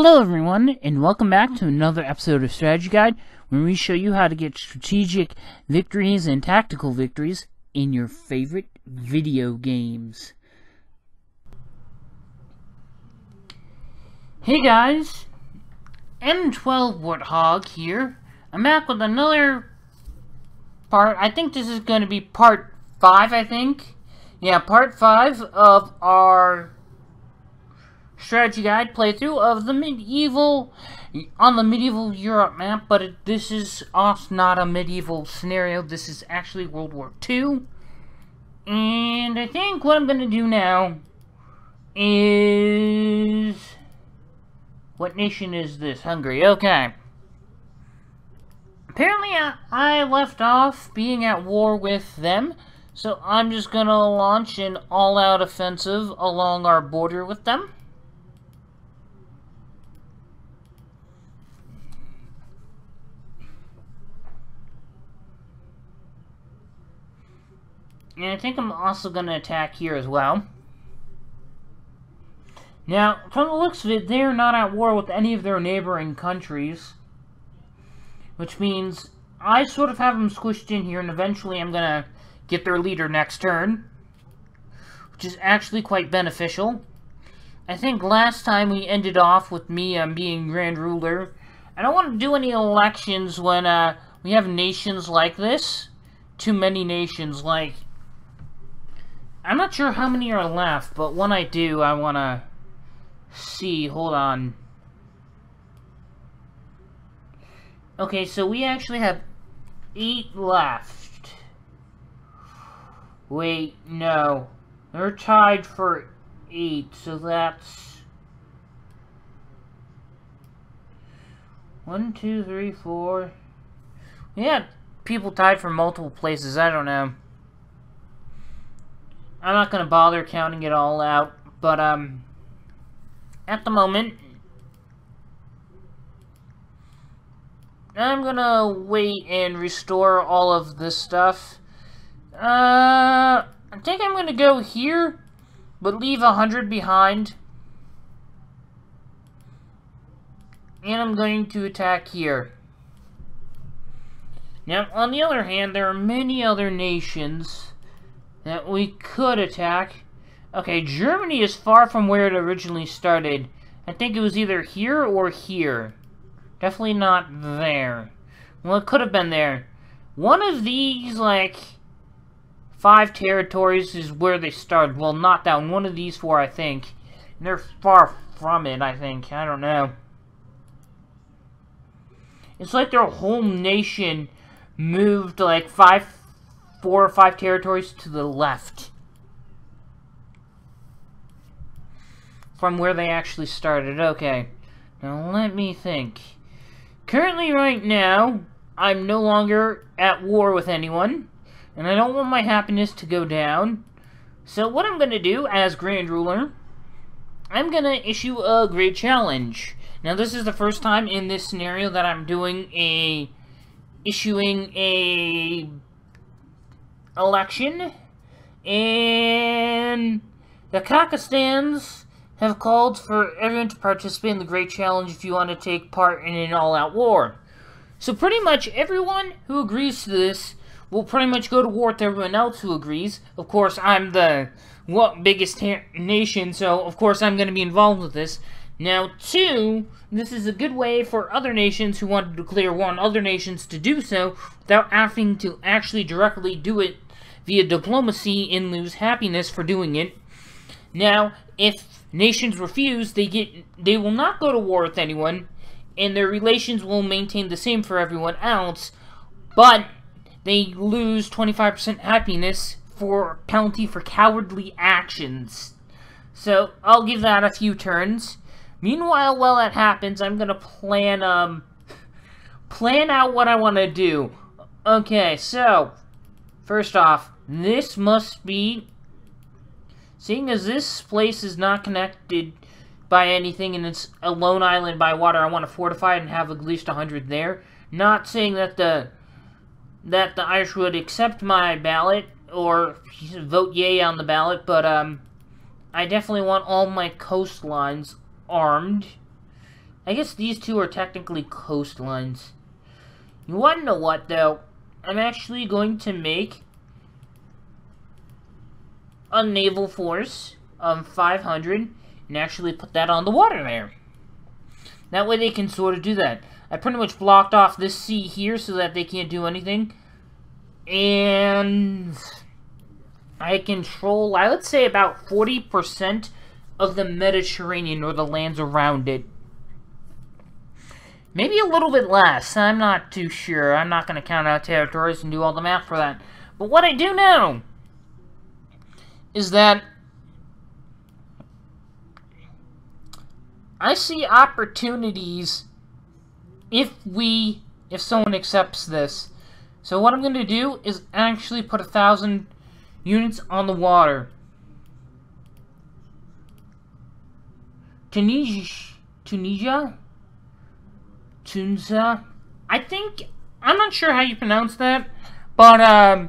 Hello everyone, and welcome back to another episode of Strategy Guide, where we show you how to get strategic victories and tactical victories in your favorite video games. Hey guys, M12 Warthog here. I'm back with another part. I think this is going to be part 5, I think. Yeah, part 5 of our strategy guide playthrough of the medieval Europe map, but this is also not a medieval scenario. This is actually World War II. And I think what I'm going to do now is... what nation is this? Hungary. Okay. Apparently I left off being at war with them, so I'm just going to launch an all-out offensive along our border with them. And I think I'm also going to attack here as well. Now, from the looks of it, they're not at war with any of their neighboring countries. Which means I sort of have them squished in here, and eventually I'm going to get their leader next turn. Which is actually quite beneficial. I think last time we ended off with me being Grand Ruler. I don't want to do any elections when we have nations like this. Too many nations, like... I'm not sure how many are left, but when I do, I want to see. Hold on. Okay, so we actually have 8 left. Wait, no. They're tied for 8, so that's... 1, 2, 3, 4... We had people tied for multiple places, I don't know. I'm not going to bother counting it all out, but, at the moment, I'm going to wait and restore all of this stuff. I think I'm going to go here, but leave 100 behind. And I'm going to attack here. Now, on the other hand, there are many other nations that we could attack. Okay, Germany is far from where it originally started. I think it was either here or here. Definitely not there. Well, it could have been there. One of these, like, 5 territories is where they started. Well, not that one. One of these 4, I think. And they're far from it, I think. I don't know. It's like their whole nation moved, like, 4 or 5 territories to the left from where they actually started. Okay, now let me think. Currently, right now, I'm no longer at war with anyone, and I don't want my happiness to go down. So what I'm going to do as Grand Ruler, I'm going to issue a great challenge. Now, this is the first time in this scenario that I'm issuing a election, and the Kakistans have called for everyone to participate in the Great Challenge if you want to take part in an all-out war. So pretty much everyone who agrees to this will pretty much go to war with everyone else who agrees. Of course, I'm the biggest nation, so of course I'm going to be involved with this. Now, 2, this is a good way for other nations who want to declare war on other nations to do so without having to actually directly do it via diplomacy and lose happiness for doing it. Now, if nations refuse, they will not go to war with anyone, and their relations will maintain the same for everyone else, but they lose 25% happiness for penalty for cowardly actions. So, I'll give that a few turns. Meanwhile, while that happens, I'm gonna plan out what I want to do. Okay, so, first off, this must be, seeing as this place is not connected by anything and it's a lone island by water, I want to fortify it and have at least 100 there. Not saying that the Irish would accept my ballot or vote yay on the ballot, but I definitely want all my coastlines armed. I guess these two are technically coastlines. You want to know what, though? I'm actually going to make a naval force of 500 and actually put that on the water there. That way they can sort of do that. I pretty much blocked off this sea here so that they can't do anything. And I control, I would say, about 40% of the Mediterranean or the lands around it. Maybe a little bit less. I'm not too sure. I'm not going to count out territories and do all the math for that. But what I do know is that I see opportunities if someone accepts this. So what I'm going to do is actually put 1,000 units on the water. Tunisia? I think, I'm not sure how you pronounce that, but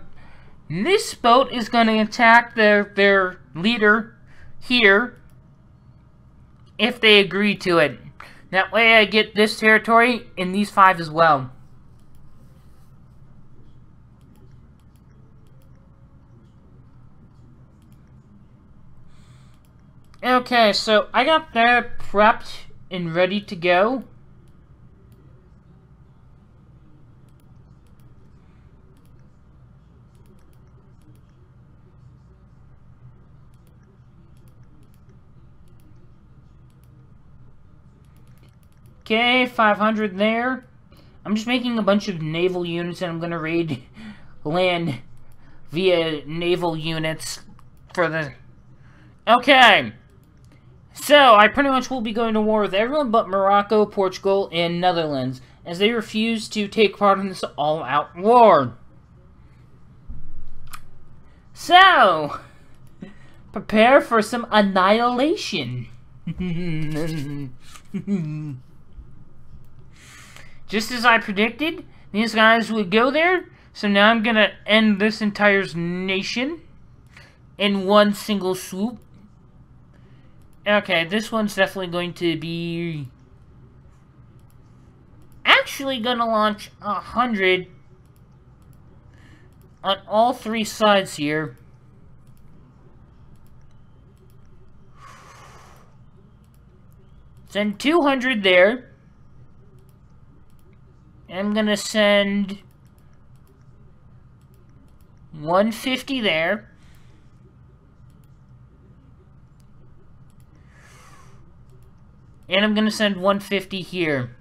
this boat is going to attack their leader here if they agree to it. That way I get this territory and these 5 as well. Okay, so I got that prepped and ready to go. Okay, 500 there. I'm just making a bunch of naval units and I'm gonna raid land via naval units for the... Okay. So, I pretty much will be going to war with everyone but Morocco, Portugal, and Netherlands, as they refuse to take part in this all-out war. So, prepare for some annihilation. Just as I predicted, these guys would go there, so now I'm gonna end this entire nation in one single swoop. Okay, this one's definitely going to be actually gonna launch 100 on all 3 sides here. Send 200 there. I'm gonna send 150 there. And I'm gonna send 150 here.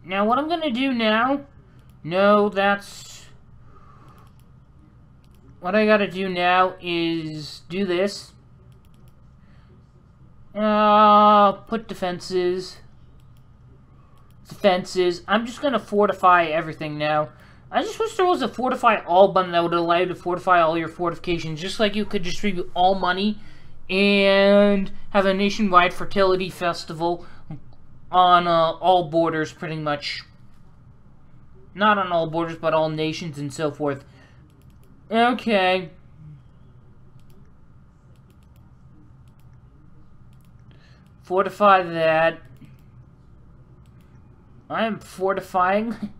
Now what I'm gonna do now, what I gotta do now is do this. Put defenses. I'm just gonna fortify everything now. I just wish there was a fortify all button that would allow you to fortify all your fortifications, just like you could distribute all money and have a nationwide fertility festival on all borders, pretty much. Not on all borders, but all nations and so forth. Okay. Fortify that. I am fortifying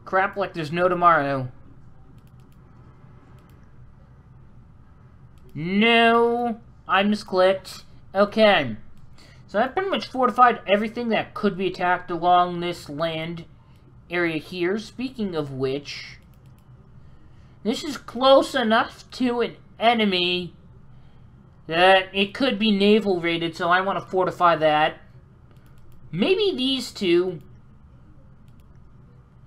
crap like there's no tomorrow. No, I misclicked. Okay. So I pretty much fortified everything that could be attacked along this land area here. Speaking of which, this is close enough to an enemy that it could be naval raided, so I want to fortify that. Maybe these two,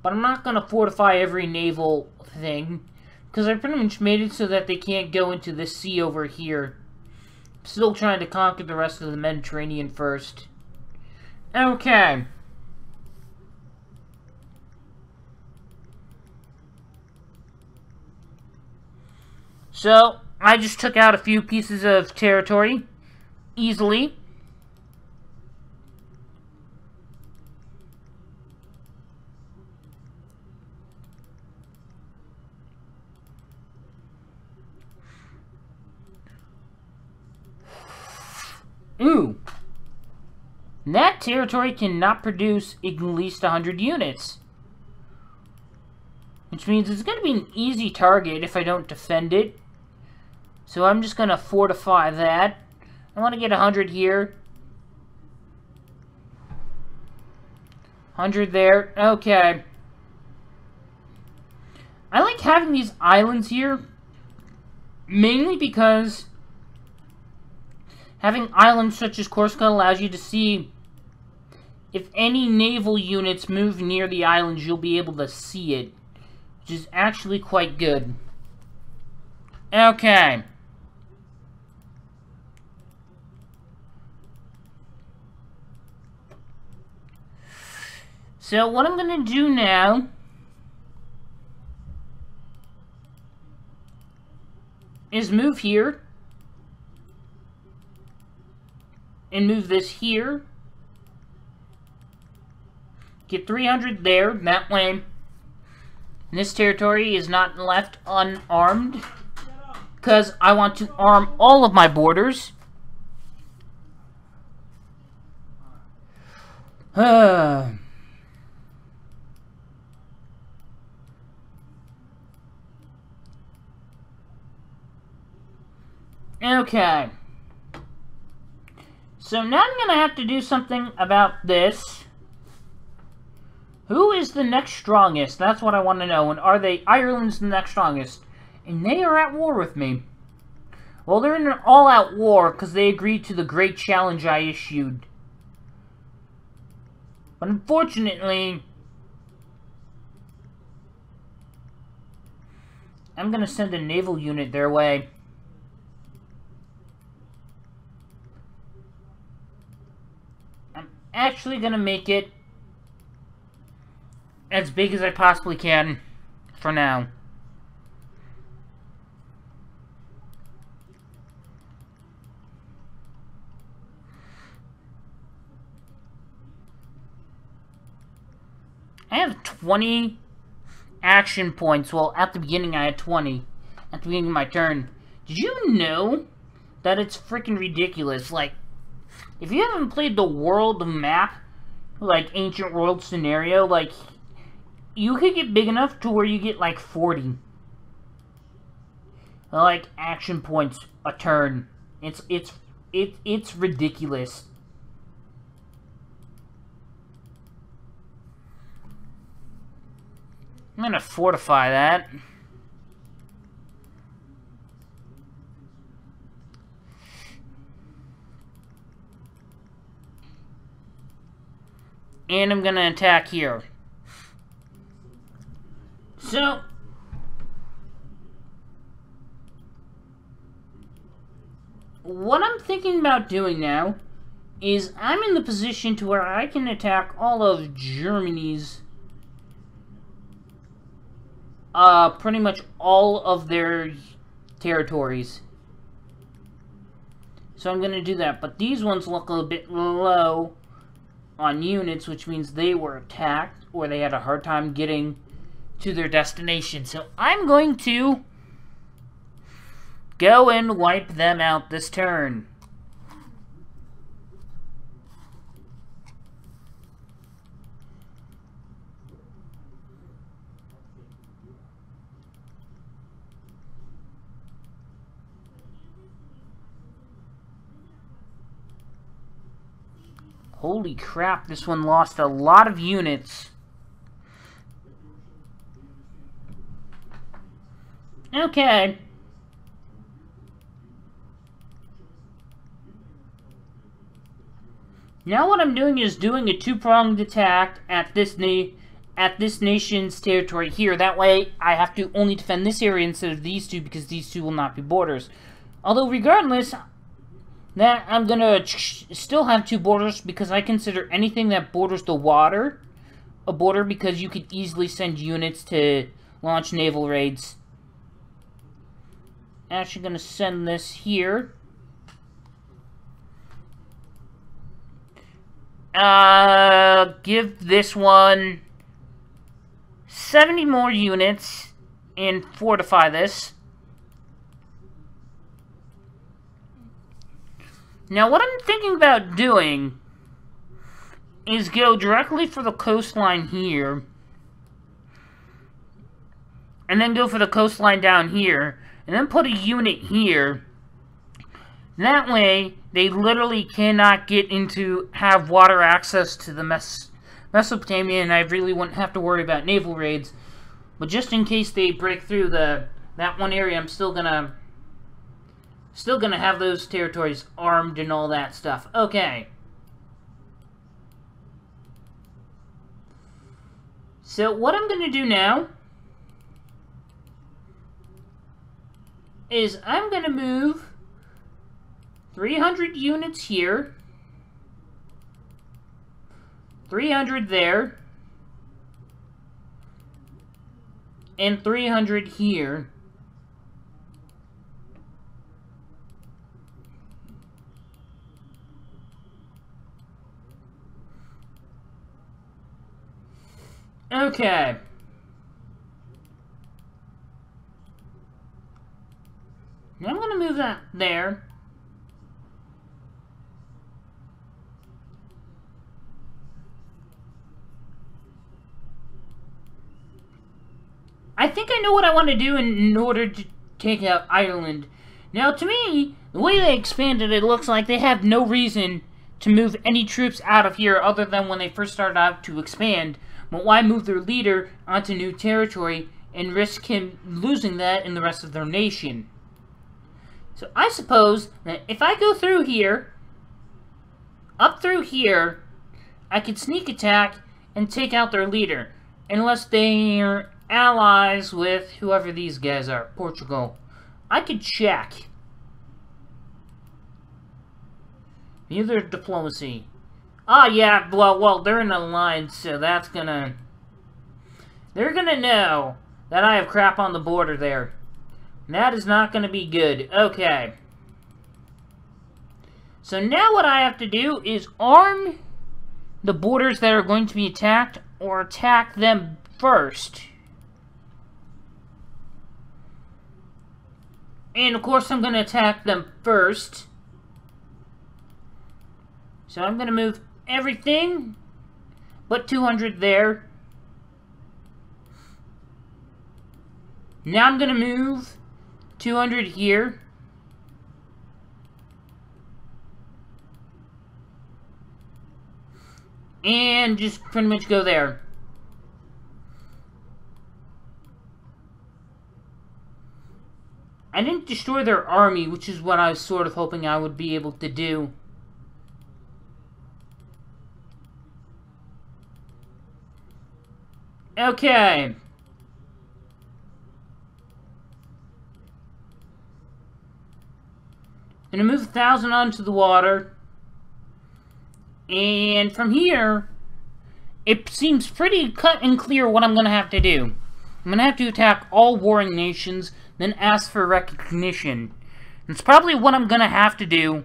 but I'm not going to fortify every naval thing, because I pretty much made it so that they can't go into this sea over here. I'm still trying to conquer the rest of the Mediterranean first. Okay. So, I just took out a few pieces of territory easily. Ooh. That territory cannot produce at least 100 units. Which means it's going to be an easy target if I don't defend it. So I'm just going to fortify that. I want to get 100 here. 100 there. Okay. I like having these islands here. Mainly because having islands such as Corsica allows you to see if any naval units move near the islands, you'll be able to see it. Which is actually quite good. Okay. So what I'm going to do now is move here. And move this here. Get 300 there. That way this territory is not left unarmed. Because I want to arm all of my borders. Okay. So now I'm going to have to do something about this. Who is the next strongest? That's what I want to know. And are they Ireland's the next strongest? And they are at war with me. Well, they're in an all-out war because they agreed to the great challenge I issued. But unfortunately, I'm going to send a naval unit their way. I'm actually going to make it as big as I possibly can for now. I have 20 action points. Well, at the beginning I had 20. At the beginning of my turn. Did you know that it's freaking ridiculous? Like, if you haven't played the world map, like Ancient World scenario, like, you could get big enough to where you get like 40. Like, action points a turn. It's ridiculous. I'm gonna fortify that. And I'm gonna attack here. So, what I'm thinking about doing now is I'm in the position to where I can attack all of Germany's pretty much all of their territories. So I'm going to do that. But these ones look a little bit low on units, which means they were attacked or they had a hard time getting to their destination. So I'm going to go and wipe them out this turn. Holy crap, this one lost a lot of units. Okay. Now what I'm doing is doing a two-pronged attack at this nation's territory here. That way, I have to only defend this area instead of these two, because these two will not be borders. Although, regardless, that I'm gonna still have two borders, because I consider anything that borders the water a border, because you could easily send units to launch naval raids. Actually gonna send this here. Give this one 70 more units and fortify this. Now, what I'm thinking about doing is go directly for the coastline here, and then go for the coastline down here, and then put a unit here. That way, they literally cannot get have water access to the Mesopotamia, and I really wouldn't have to worry about naval raids. But just in case they break through that one area, I'm still gonna have those territories armed and all that stuff. Okay. So what I'm gonna do now is I'm gonna move 300 units here, 300 there, and 300 here. Okay. Now I'm going to move that there. I think I know what I want to do in order to take out Ireland. Now, to me, the way they expanded, it looks like they have no reason to move any troops out of here other than when they first started out to expand. But why move their leader onto new territory and risk him losing that in the rest of their nation? So I suppose that if I go through here, up through here, I could sneak attack and take out their leader. Unless they're allies with whoever these guys are, Portugal. I could check. Neither diplomacy. Ah, yeah, well, they're in an alliance, so that's gonna... They're gonna know that I have crap on the border there. And that is not gonna be good. Okay. So now what I have to do is arm the borders that are going to be attacked, or attack them first. And of course I'm gonna attack them first. So I'm gonna move everything but 200 there. Now I'm gonna move 200 here. And just pretty much go there. I didn't destroy their army, which is what I was sort of hoping I would be able to do. Okay. Gonna move 1,000 onto the water. And from here, it seems pretty cut and clear what I'm gonna have to do. I'm gonna have to attack all warring nations, then ask for recognition. It's probably what I'm gonna have to do.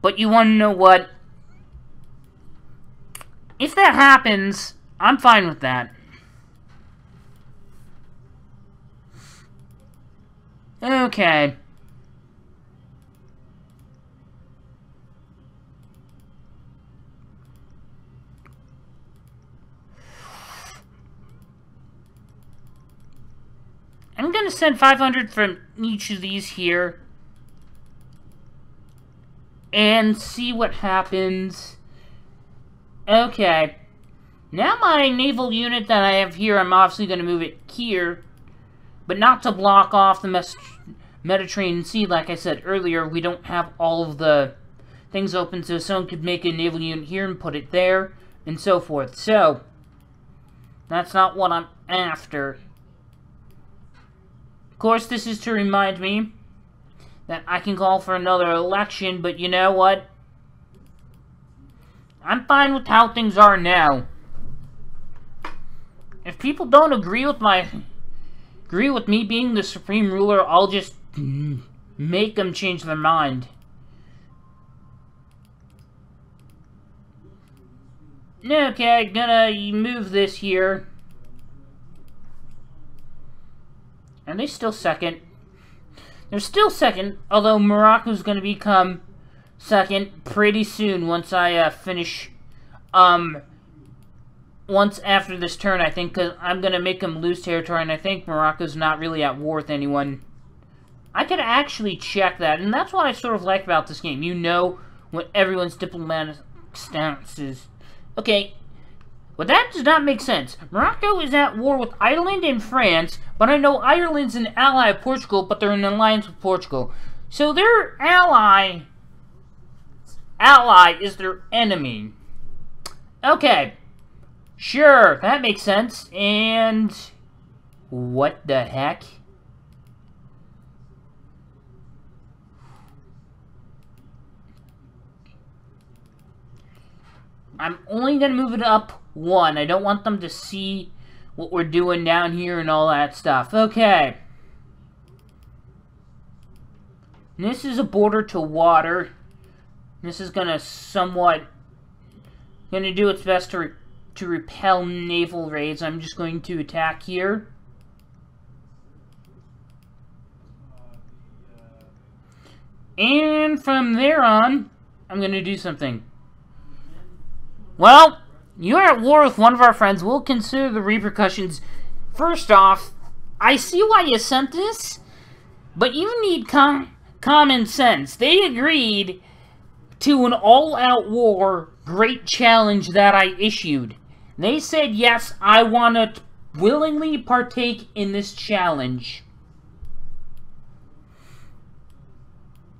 But you wanna know what? If that happens, I'm fine with that. Okay. I'm going to send 500 from each of these here. And see what happens. Okay. Now my naval unit that I have here, I'm obviously going to move it here. But not to block off the Mediterranean Sea. Like I said earlier, we don't have all of the things open. So someone could make a naval unit here and put it there. And so forth. So, that's not what I'm after. Of course, this is to remind me that I can call for another election, but you know what? I'm fine with how things are now. If people don't agree with me being the supreme ruler, I'll just make them change their mind. Okay, gonna move this here. Are they still second? They're still second, although Morocco's going to become second pretty soon once I finish, once after this turn, I think, because I'm going to make them lose territory, and I think Morocco's not really at war with anyone. I could actually check that, and that's what I sort of like about this game. You know what everyone's diplomatic stance is. Okay, but that does not make sense. Morocco is at war with Ireland and France, but I know Ireland's an ally of Portugal, but they're in alliance with Portugal. So their ally is their enemy. Okay, sure, that makes sense. And what the heck? I'm only going to move it up one. I don't want them to see what we're doing down here and all that stuff. Okay. And this is a border to water. This is going to somewhat... going to do its best to repel naval raids. I'm just going to attack here. And from there on, I'm going to do something. Well, you're at war with one of our friends. We'll consider the repercussions. First off, I see why you sent this, but you need common sense. They agreed to an all-out war great challenge that I issued. They said, yes, I want to willingly partake in this challenge.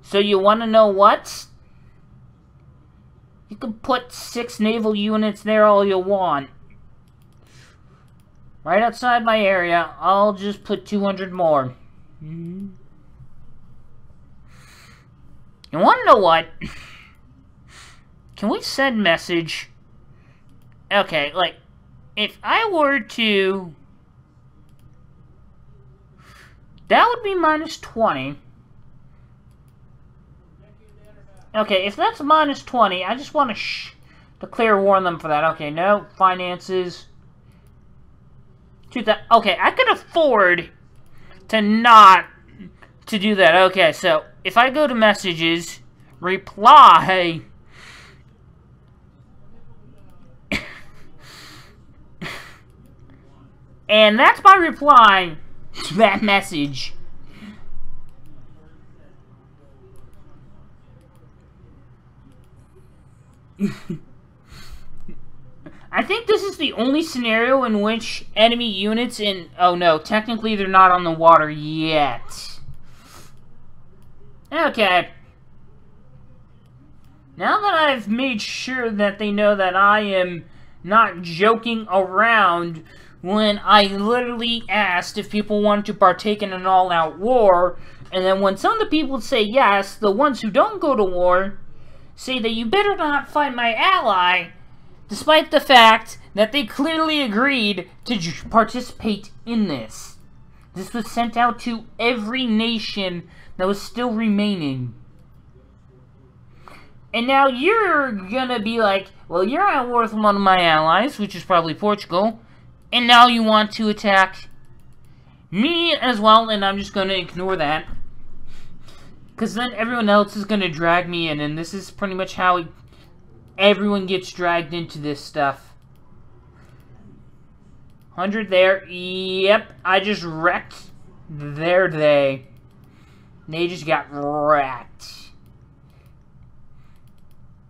So you want to know what? You can put 6 naval units there all you want. Right outside my area, I'll just put 200 more. You want to know what? Can we send message? Okay, like, if I were to... that would be minus 20. Okay, if that's minus 20, I just want to declare war on them for that. Okay, no, finances. Okay, I could afford to not to do that. Okay, so if I go to messages, reply, and that's my reply to that message. I think this is the only scenario in which enemy units in... oh no, technically they're not on the water yet. Okay. Now that I've made sure that they know that I am not joking around when I literally asked if people wanted to partake in an all-out war, and then when some of the people say yes, the ones who don't go to war say that you better not fight my ally, despite the fact that they clearly agreed to participate in this. This was sent out to every nation that was still remaining. And now you're gonna be like, well, you're at war with one of my allies, which is probably Portugal, and now you want to attack me as well, and I'm just gonna ignore that. Because then everyone else is going to drag me in, and this is pretty much how everyone gets dragged into this stuff. 100 there. Yep, I just wrecked their day. They just got wrecked.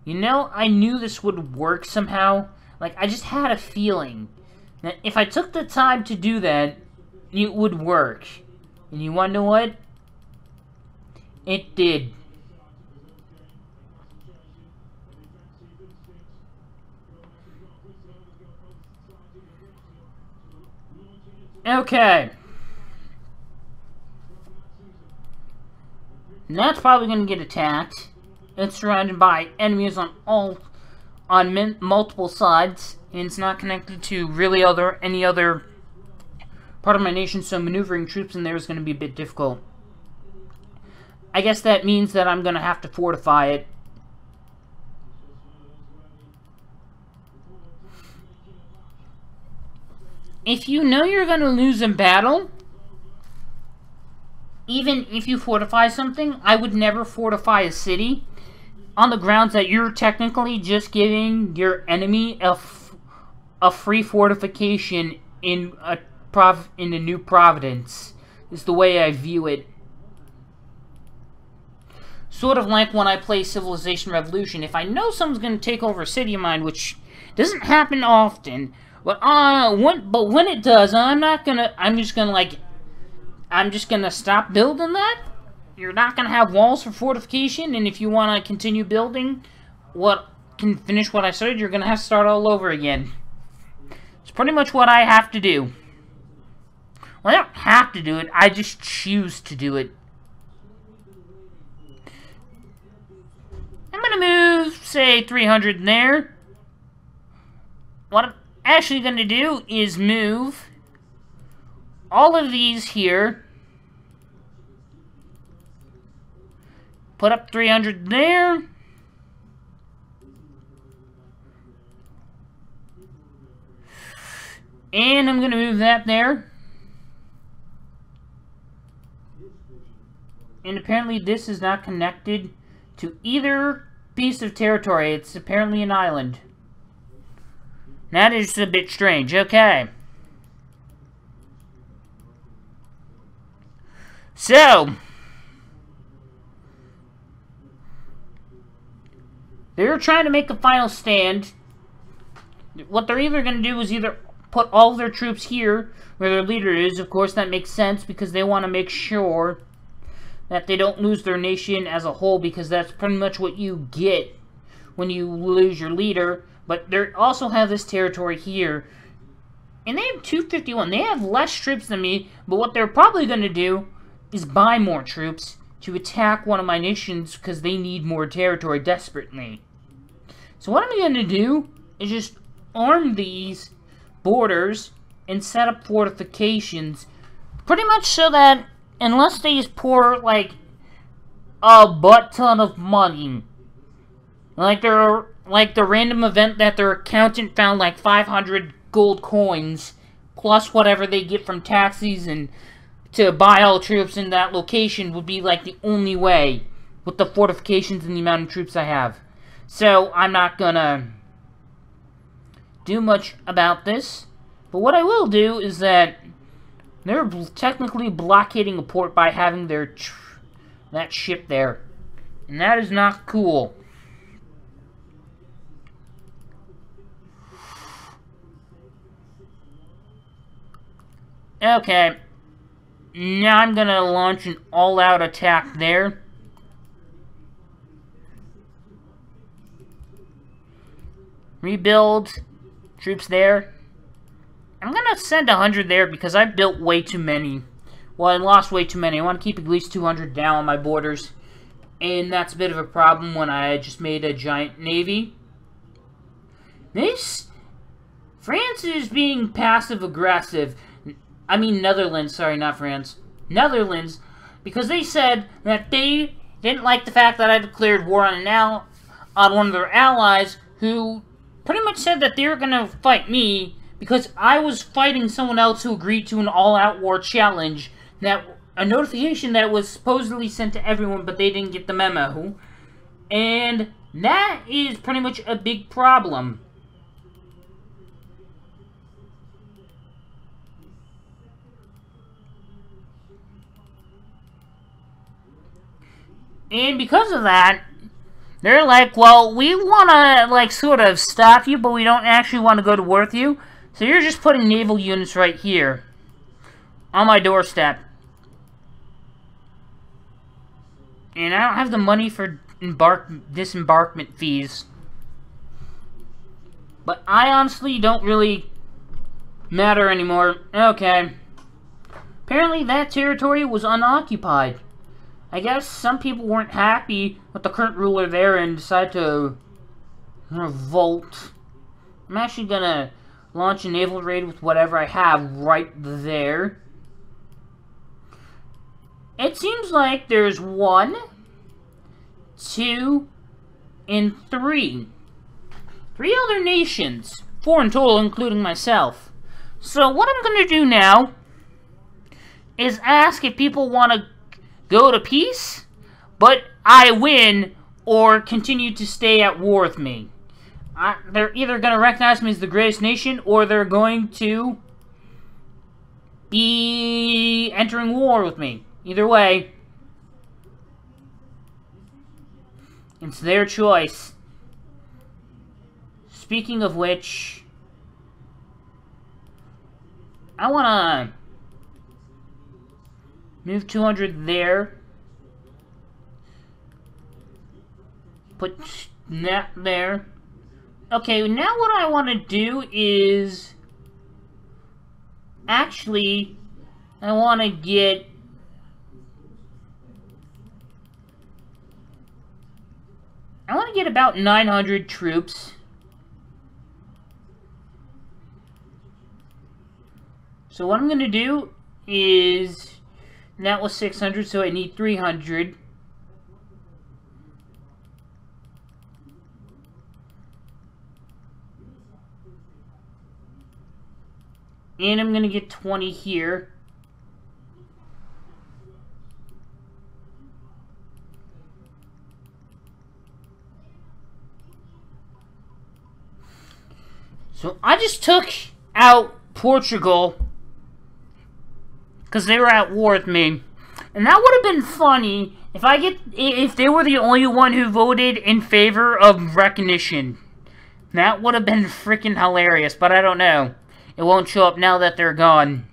You know, I knew this would work somehow. Like, I just had a feeling that if I took the time to do that, it would work. And you want to know what? It did. Okay. And that's probably going to get attacked. It's surrounded by enemies on multiple sides, and it's not connected to really any other part of my nation, so maneuvering troops in there is going to be a bit difficult. I guess that means that I'm going to have to fortify it. If you know you're going to lose in battle, even if you fortify something, I would never fortify a city. on the grounds that you're technically just giving your enemy a free fortification in a new providence, is the way I view it. Sort of like when I play Civilization Revolution. If I know someone's going to take over a city of mine, which doesn't happen often, but when it does, I'm just gonna stop building that. You're not gonna have walls for fortification, and if you want to continue building finish what I started, you're gonna have to start all over again. It's pretty much what I have to do. Well, I don't have to do it, I just choose to do it. I'm gonna move, say, 300 in there. What I'm actually gonna do is move all of these here. Put up 300 there. And I'm gonna move that there. And apparently this is not connected to either piece of territory. It's apparently an island. That is a bit strange. Okay. So, they're trying to make a final stand. What they're either going to do is either put all of their troops here, where their leader is. Of course, that makes sense, because they want to make sure that they don't lose their nation as a whole, because that's pretty much what you get when you lose your leader. But they also have this territory here, and they have 251. They have less troops than me, but what they're probably going to do is buy more troops to attack one of my nations, because they need more territory desperately. So what I'm going to do is just arm these borders and set up fortifications, pretty much so that unless they just pour like a butt ton of money, like the random event that their accountant found like 500 gold coins plus whatever they get from taxis, and to buy all troops in that location would be like the only way with the fortifications and the amount of troops I have. So I'm not gonna do much about this, but what I will do is that they're technically blockading a port by having that ship there, and that is not cool. Okay, now I'm gonna launch an all-out attack there. Rebuild troops there. I'm gonna send 100 there because I built way too many. Well, I lost way too many. I want to keep at least 200 down on my borders, and that's a bit of a problem when I just made a giant navy. France is being passive-aggressive. I mean Netherlands, sorry, not France. Netherlands, because they said that they didn't like the fact that I declared war on one of their allies, who pretty much said that they were going to fight me because I was fighting someone else who agreed to an all-out war challenge. A notification that was supposedly sent to everyone, but they didn't get the memo. And that is pretty much a big problem. And because of that, they're like, well, we want to, like, sort of stop you, but we don't actually want to go to war with you. So you're just putting naval units right here on my doorstep. And I don't have the money for disembarkment fees. But I honestly don't really matter anymore. Okay. Apparently that territory was unoccupied. I guess some people weren't happy with the current ruler there and decided to revolt. I'm actually gonna launch a naval raid with whatever I have right there. It seems like there's 1, 2, and 3. 3 other nations. 4 in total, including myself. So what I'm gonna do now is ask if people want to go to peace, but I win, or continue to stay at war with me. They're either going to recognize me as the greatest nation, or they're going to be entering war with me. Either way, it's their choice. Speaking of which, I want to move 200 there. Put that there. Okay, now what I want to do is... Actually, I want to get... about 900 troops. So what I'm going to do is... That was 600, so I need 300. And I'm going to get 20 here. So I just took out Portugal because they were at war with me. And that would have been funny if they were the only one who voted in favor of recognition. That would have been freaking hilarious, but I don't know. It won't show up now that they're gone.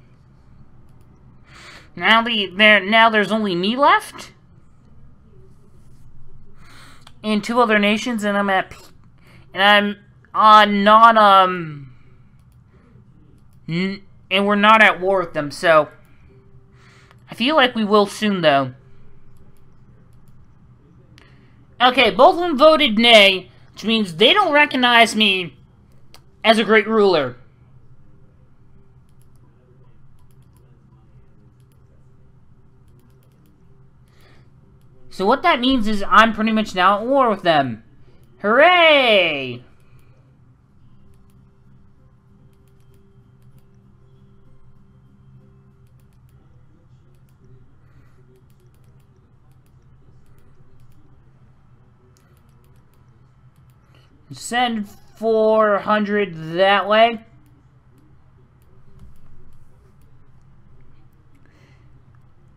Now there's only me left. And 2 other nations, and and we're not at war with them, so I feel like we will soon, though. Okay, both of them voted nay, which means they don't recognize me as a great ruler. So what that means is I'm pretty much now at war with them. Hooray! Send 400 that way.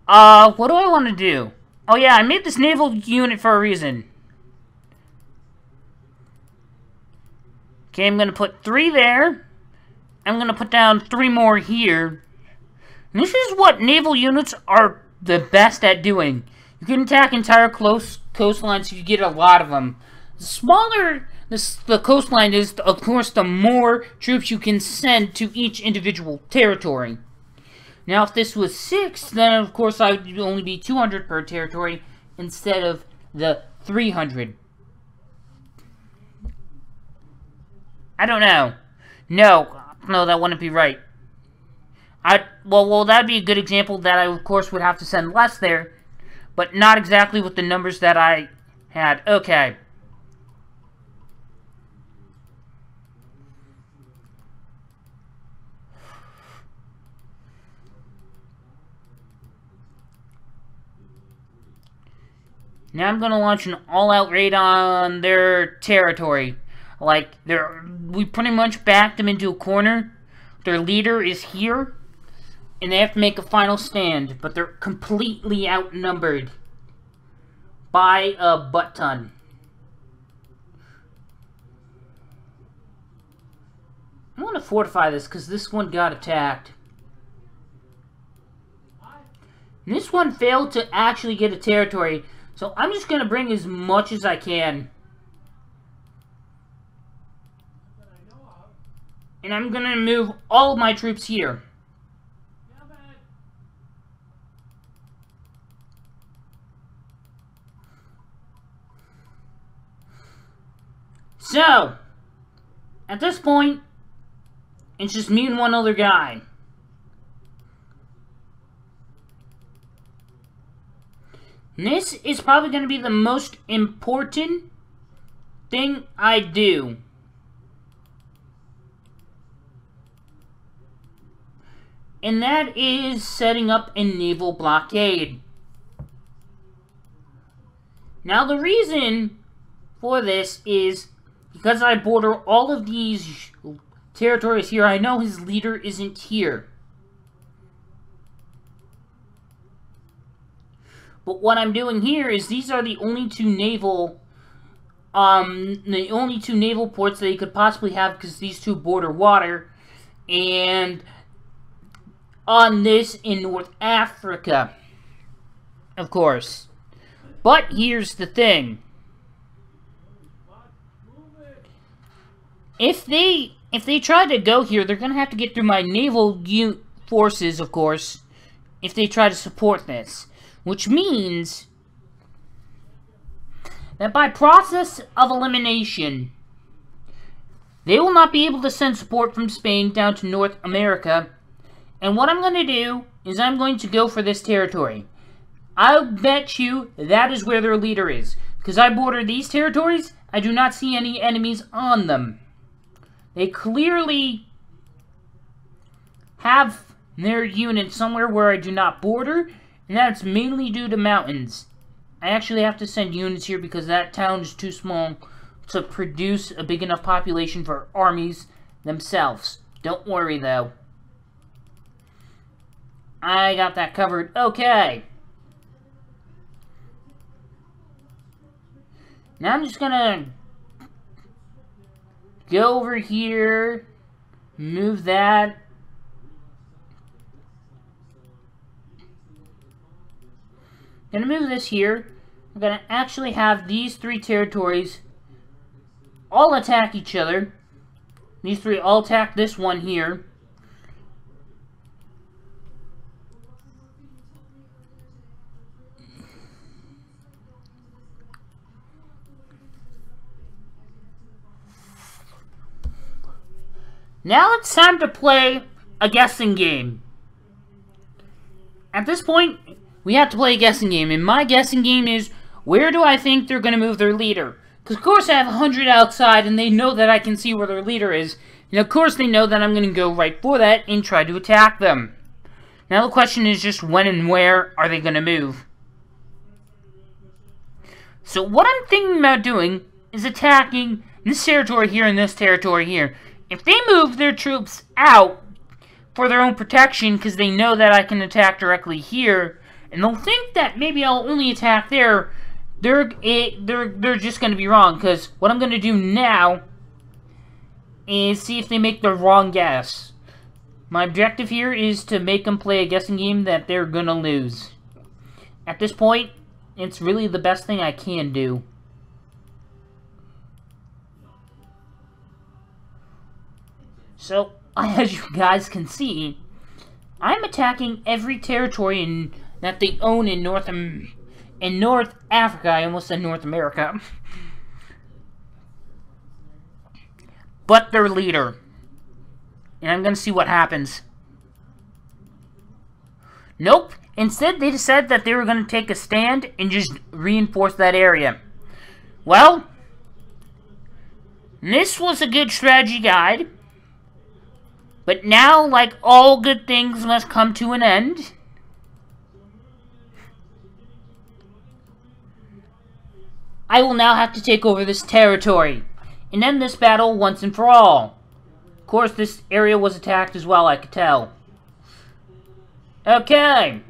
What do I want to do? Oh yeah, I made this naval unit for a reason. Okay, I'm gonna put 3 there. I'm gonna put down 3 more here. And this is what naval units are the best at doing. You can attack entire coastlines if you get a lot of them. The smaller the coastline is, of course, the more troops you can send to each individual territory. Now, if this was 6, then of course I would only be 200 per territory instead of the 300. I don't know. No, that wouldn't be right. Well, that'd be a good example that I, of course, would have to send less there, but not exactly with the numbers that I had. Okay. Now I'm gonna launch an all-out raid on their territory. Like, we pretty much backed them into a corner. Their leader is here, and they have to make a final stand, but they're completely outnumbered by a butt-ton. I want to fortify this, because this one got attacked. And this one failed to actually get a territory. So I'm just going to bring as much as I can. And I'm going to move all of my troops here. So, at this point, it's just me and one other guy. And this is probably going to be the most important thing I do. And that is setting up a naval blockade. Now the reason for this is, because I border all of these territories here, I know his leader isn't here. But what I'm doing here is these are the only two naval ports that he could possibly have, because these two border water, and on this in North Africa, of course. But here's the thing. If they try to go here, they're going to have to get through my naval forces, of course, if they try to support this. Which means that by process of elimination, they will not be able to send support from Spain down to North America. And what I'm going to do is I'm going to go for this territory. I'll bet you that is where their leader is. Because I border these territories, I do not see any enemies on them. They clearly have their unit somewhere where I do not border, and that's mainly due to mountains. I actually have to send units here because that town is too small to produce a big enough population for armies themselves. Don't worry, though. I got that covered. Okay. Now I'm just gonna go over here, move that. Gonna move this here. I'm gonna actually have these three territories all attack each other. These three all attack this one here. Now it's time to play a guessing game. At this point, we have to play a guessing game, and my guessing game is, where do I think they're going to move their leader? Because of course I have 100 outside, and they know that I can see where their leader is, and of course they know that I'm going to go right for that and try to attack them. Now the question is just when and where are they going to move? So what I'm thinking about doing is attacking this territory here and this territory here. If they move their troops out for their own protection, because they know that I can attack directly here, and they'll think that maybe I'll only attack there, they're just going to be wrong, because what I'm going to do now is see if they make the wrong guess. My objective here is to make them play a guessing game that they're going to lose. At this point, it's really the best thing I can do. So, as you guys can see, I'm attacking every territory that they own in North Africa. I almost said North America. But their leader. And I'm going to see what happens. Nope. Instead, they decided that they were going to take a stand and just reinforce that area. Well, this was a good strategy guide. But now, like all good things must come to an end. I will now have to take over this territory and end this battle once and for all. Of course, this area was attacked as well, I could tell. Okay.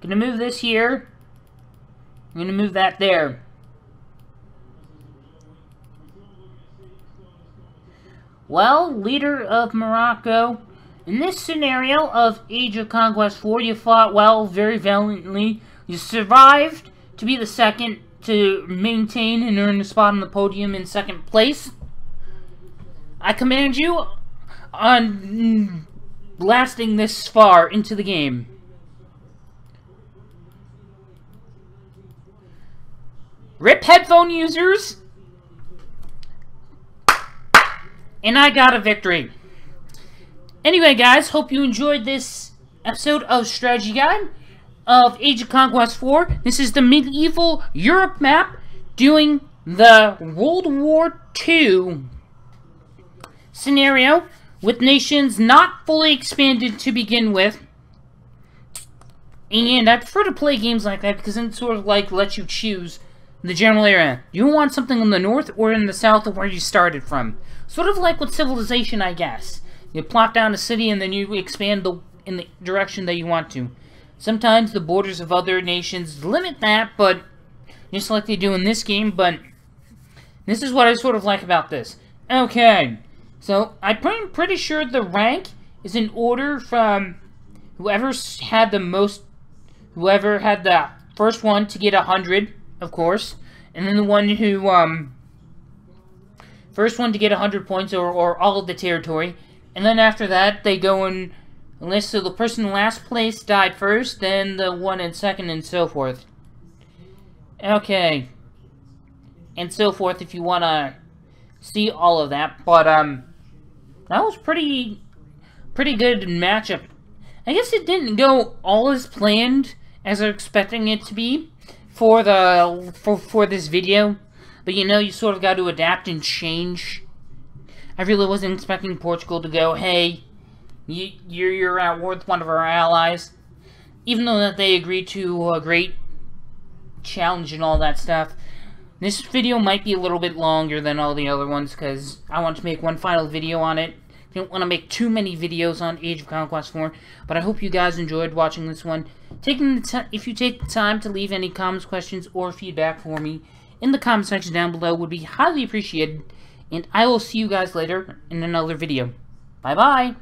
Gonna move this here. I'm going to move that there. Well, leader of Morocco, in this scenario of Age of Conquest 4, you fought well, very valiantly. You survived to be the second to maintain and earn a spot on the podium in second place. I commend you on lasting this far into the game. RIP headphone users! And I got a victory. Anyway, guys, hope you enjoyed this episode of Strategy Guide of Age of Conquest 4. This is the medieval Europe map doing the World War II scenario with nations not fully expanded to begin with. And I prefer to play games like that because it sort of like lets you choose the general area. Do you want something in the north or in the south of where you started from? Sort of like with Civilization, I guess. You plop down a city and then you expand in the direction that you want to. Sometimes the borders of other nations limit that, but just like they do in this game, but this is what I sort of like about this. Okay, so I'm pretty sure the rank is in order from whoever had the first one to get 100, of course, and then the one who, first one to get 100 points or all of the territory, and then after that they go in list, so the person in last place died first, then the one in second, and so forth. Okay. And so forth if you want to see all of that, but, that was pretty good matchup. I guess it didn't go all as planned as I was expecting it to be for this video, but you know, you sort of got to adapt and change. I really wasn't expecting Portugal to go, hey, you're at war with one of our allies, even though that they agreed to a great challenge and all that stuff. This video might be a little bit longer than all the other ones because I want to make one final video on it. I don't want to make too many videos on Age of Conquest 4, but I hope you guys enjoyed watching this one. If you take the time to leave any comments, questions, or feedback for me in the comment section down below would be highly appreciated, and I will see you guys later in another video. Bye-bye!